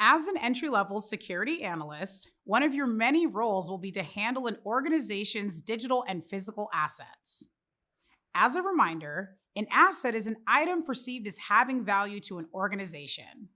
As an entry-level security analyst, one of your many roles will be to handle an organization's digital and physical assets. As a reminder, an asset is an item perceived as having value to an organization.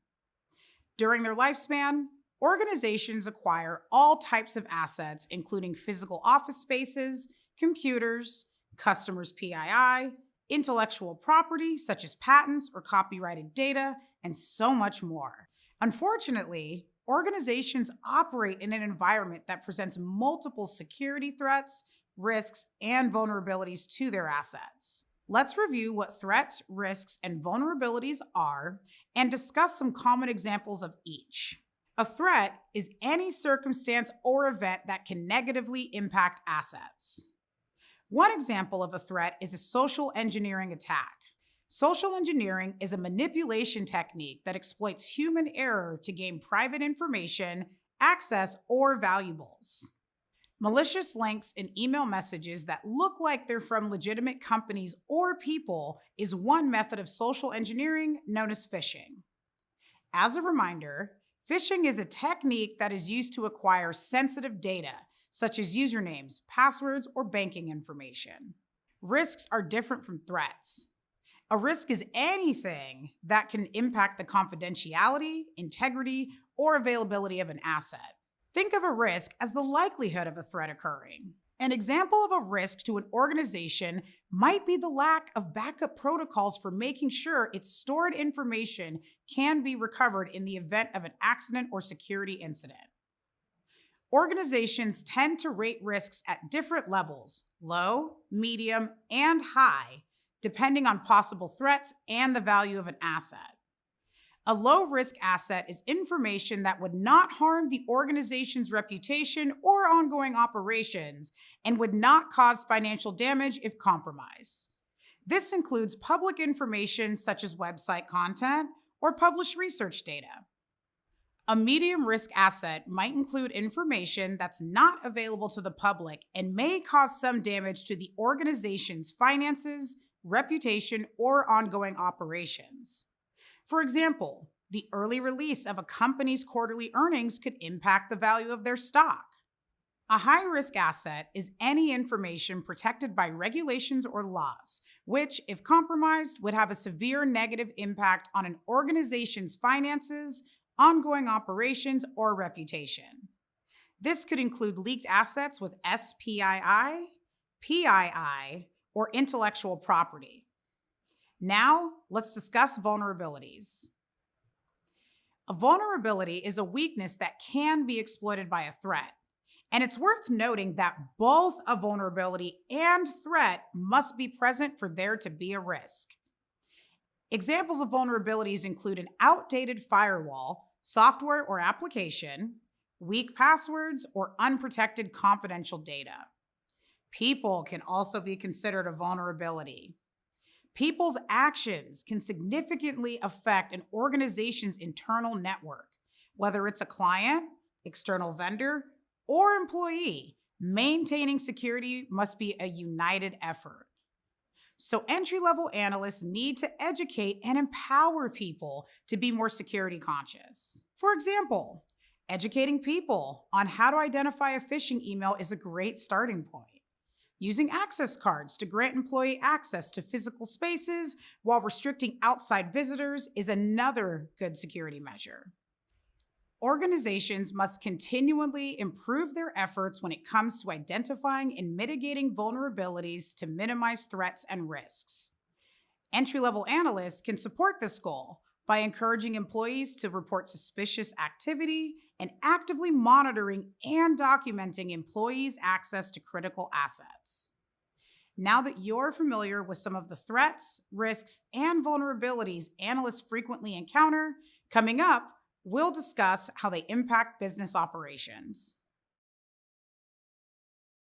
During their lifespan, organizations acquire all types of assets, including physical office spaces, computers, customers' PII, intellectual property such as patents or copyrighted data, and so much more. Unfortunately, organizations operate in an environment that presents multiple security threats, risks, and vulnerabilities to their assets. Let's review what threats, risks, and vulnerabilities are and discuss some common examples of each. A threat is any circumstance or event that can negatively impact assets. One example of a threat is a social engineering attack. Social engineering is a manipulation technique that exploits human error to gain private information, access, or valuables. Malicious links in email messages that look like they're from legitimate companies or people is one method of social engineering known as phishing. As a reminder, phishing is a technique that is used to acquire sensitive data, such as usernames, passwords, or banking information. Risks are different from threats. A risk is anything that can impact the confidentiality, integrity, or availability of an asset. Think of a risk as the likelihood of a threat occurring. An example of a risk to an organization might be the lack of backup protocols for making sure its stored information can be recovered in the event of an accident or security incident. Organizations tend to rate risks at different levels, low, medium, and high, depending on possible threats and the value of an asset. A low-risk asset is information that would not harm the organization's reputation or ongoing operations and would not cause financial damage if compromised. This includes public information such as website content or published research data. A medium-risk asset might include information that's not available to the public and may cause some damage to the organization's finances, reputation, or ongoing operations. For example, the early release of a company's quarterly earnings could impact the value of their stock. A high-risk asset is any information protected by regulations or laws, which, if compromised, would have a severe negative impact on an organization's finances, ongoing operations, or reputation. This could include leaked assets with SPII, PII, or intellectual property. Now, let's discuss vulnerabilities. A vulnerability is a weakness that can be exploited by a threat, and it's worth noting that both a vulnerability and threat must be present for there to be a risk. Examples of vulnerabilities include an outdated firewall, software or application, weak passwords, or unprotected confidential data. People can also be considered a vulnerability. People's actions can significantly affect an organization's internal network. Whether it's a client, external vendor, or employee, maintaining security must be a united effort. So entry-level analysts need to educate and empower people to be more security conscious. For example, educating people on how to identify a phishing email is a great starting point. Using access cards to grant employee access to physical spaces while restricting outside visitors is another good security measure. Organizations must continually improve their efforts when it comes to identifying and mitigating vulnerabilities to minimize threats and risks. Entry-level analysts can support this goal by encouraging employees to report suspicious activity and actively monitoring and documenting employees' access to critical assets. Now that you're familiar with some of the threats, risks, and vulnerabilities analysts frequently encounter, coming up, we'll discuss how they impact business operations.